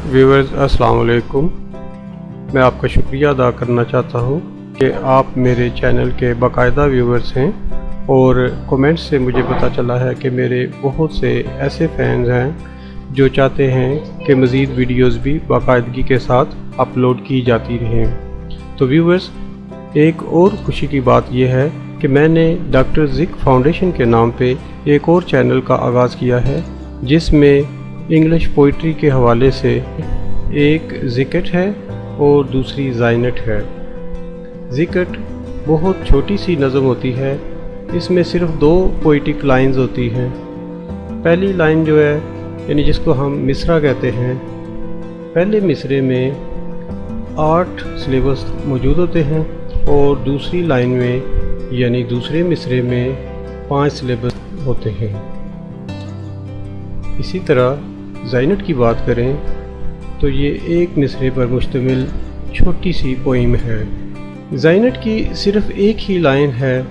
Viewers अस्सलाम वालेकुम। मैं आपका शुक्रिया अदा करना चाहता हूँ कि आप मेरे चैनल के बाकायदा व्यूअर्स हैं और कमेंट्स से मुझे पता चला है कि मेरे बहुत से ऐसे फैंस हैं जो चाहते हैं कि मज़ीद वीडियोस भी बाकायदगी के साथ अपलोड की जाती रहें। तो व्यूअर्स, एक और खुशी की बात यह है कि मैंने डॉक्टर ज़िक फाउंडेशन के नाम पे एक और चैनल का आगाज़ किया है जिसमें इंग्लिश पोइट्री के हवाले से एक ज़िकट है और दूसरी ज़ाइनट है। ज़िकट बहुत छोटी सी नज़म होती है, इसमें सिर्फ 2 पोइटिक लाइंस होती हैं। पहली लाइन जो है यानी जिसको हम मिसरा कहते हैं, पहले मिसरे में 8 सिलेबस मौजूद होते हैं और दूसरी लाइन में यानी दूसरे मिसरे में 5 सिलेबस होते हैं। इसी तरह ज़ाइनट की बात करें तो ये एक मिसरे पर मुश्तमिल छोटी सी पोइम है। ज़ाइनट की सिर्फ़ एक ही लाइन है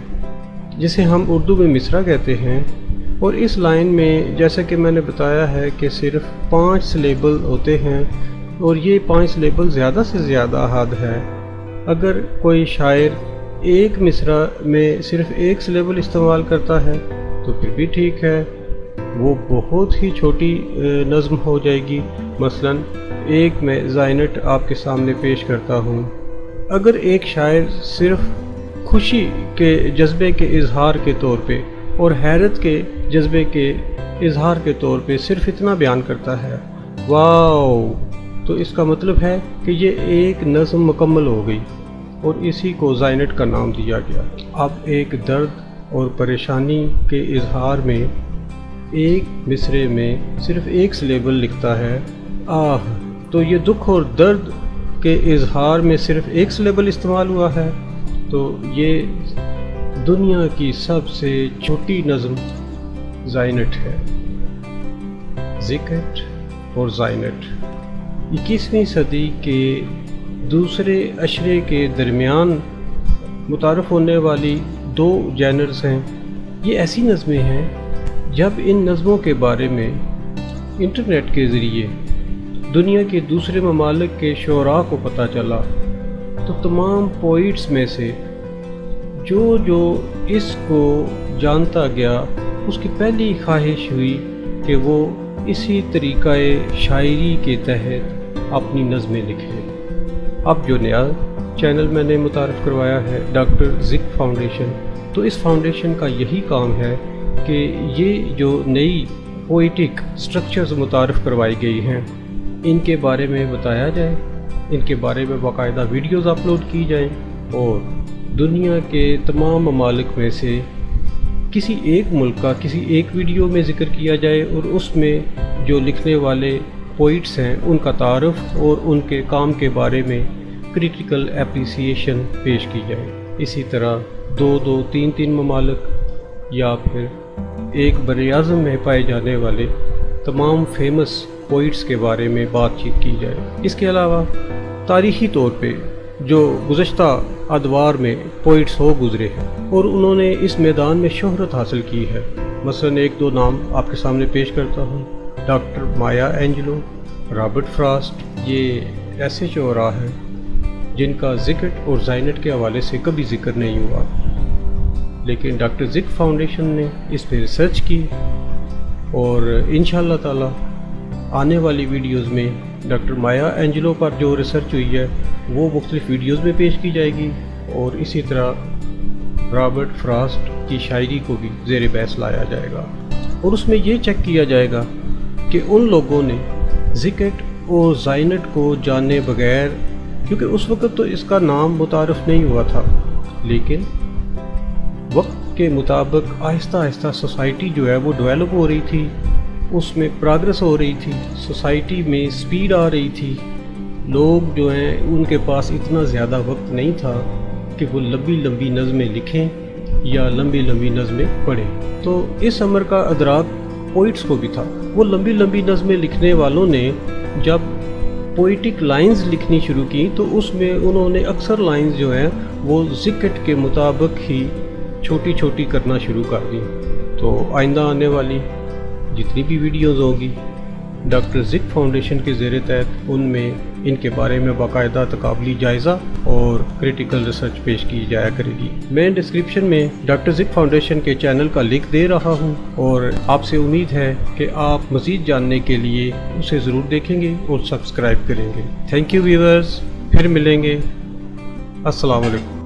जिसे हम उर्दू में मिसरा कहते हैं और इस लाइन में जैसा कि मैंने बताया है कि सिर्फ 5 सिलेबल होते हैं और ये 5 सिलेबल ज़्यादा से ज़्यादा हद है। अगर कोई शायर एक मिसरा में सिर्फ एक सिलेबल इस्तेमाल करता है तो फिर भी ठीक है, वो बहुत ही छोटी नज़्म हो जाएगी। मसलन एक मैं ज़ाइनट आपके सामने पेश करता हूँ। अगर एक शायर सिर्फ खुशी के जज्बे के इजहार के तौर पे और हैरत के जज्बे के इजहार के तौर पे सिर्फ इतना बयान करता है, वाओ, तो इसका मतलब है कि ये एक नज़्म मुकम्मल हो गई और इसी को ज़ाइनट का नाम दिया गया। अब एक दर्द और परेशानी के इजहार में एक मिसरे में सिर्फ एक सिलेबल लिखता है, आह, तो ये दुख और दर्द के इजहार में सिर्फ एक सिलेबल इस्तेमाल हुआ है। तो ये दुनिया की सबसे छोटी नज़म ज़ाइनट है। ज़िकट और ज़ाइनट 21वीं सदी के दूसरे अशरे के दरमियान मुतारफ़ होने वाली 2 जैनर्स हैं। ये ऐसी नज़में हैं जब इन नज़मों के बारे में इंटरनेट के ज़रिए दुनिया के दूसरे ममालिक के शोरा को पता चला तो तमाम पोइट्स में से जो इसको जानता गया उसकी पहली ख्वाहिश हुई कि वो इसी तरीक़ाए शायरी के तहत अपनी नज़में लिखे। अब जो नया चैनल मैंने मुतारफ़ करवाया है डॉक्टर ज़िक फाउंडेशन, तो इस फाउंडेशन का यही काम है कि ये जो नई पोइटिक स्ट्रक्चर्स मुतारफ़ करवाई गई हैं इनके बारे में बताया जाए, इनके बारे में बाकायदा वीडियोज़ अपलोड की जाएं और दुनिया के तमाम ममालिक में से किसी एक मुल्क का किसी एक वीडियो में ज़िक्र किया जाए और उसमें जो लिखने वाले पोइट्स हैं उनका तारुफ और उनके काम के बारे में क्रिटिकल एप्रिसिएशन पेश की जाए। इसी तरह 2-2, 3-3 ममालिक या फिर एक बरे-ए-आज़म में पाए जाने वाले तमाम फेमस पोइट्स के बारे में बातचीत की जाए। इसके अलावा तारीख़ी तौर पे जो गुज़श्ता अदवार में पोइट्स हो गुज़रे हैं और उन्होंने इस मैदान में शोहरत हासिल की है, मसलन 1-2 नाम आपके सामने पेश करता हूँ। डॉक्टर माया एंजेलो, रॉबर्ट फ्रॉस्ट, ये ऐसे शोरा हैं जिनका ज़िकट और ज़ाइनट के हवाले से कभी ज़िक्र नहीं हुआ, लेकिन डॉक्टर ज़िक फाउंडेशन ने इस पर रिसर्च की और इंशाअल्लाह ताला आने वाली वीडियोस में डॉक्टर माया एंजेलो पर जो रिसर्च हुई है वो मुख्तलिफ वीडियोस में पेश की जाएगी और इसी तरह रॉबर्ट फ्रॉस्ट की शायरी को भी ज़ेर बहस लाया जाएगा और उसमें ये चेक किया जाएगा कि उन लोगों ने ज़िकट और ज़ाइनट को जाने बगैर, क्योंकि उस वक़्त तो इसका नाम मुतारफ़ नहीं हुआ था, लेकिन वक्त के मुताबिक आहिस्ता आहिस्ता सोसाइटी जो है वो डेवलप हो रही थी, उसमें प्रोग्रेस हो रही थी, सोसाइटी में स्पीड आ रही थी। लोग जो हैं उनके पास इतना ज़्यादा वक्त नहीं था कि वो लंबी लंबी नज़में लिखें या लंबी लंबी नज़में पढ़ें। तो इस अमर का अदराक पोइट्स को भी था। वो लंबी लंबी नज़में लिखने वालों ने जब पोइटिक लाइंस लिखनी शुरू की तो उसमें उन्होंने अक्सर लाइंस जो हैं वो ज़िकट के मुताबिक ही छोटी छोटी करना शुरू कर दी। तो आइंदा आने वाली जितनी भी वीडियोस होंगी ڈاکٹر زک فاؤنڈیشن کے زیر تحت ان میں ان کے بارے میں باقاعدہ تقابلی جائزہ اور کریٹیکل ریسرچ پیش کی جایا کرے گی۔ میں ڈسکرپشن میں ڈاکٹر زک فاؤنڈیشن کے چینل کا لنک دے رہا ہوں اور آپ سے امید ہے کہ آپ مزید جاننے کے لیے اسے ضرور دیکھیں گے اور سبسکرائب کریں گے۔ تھینک یو ویورز، پھر ملیں گے۔ السلام علیکم۔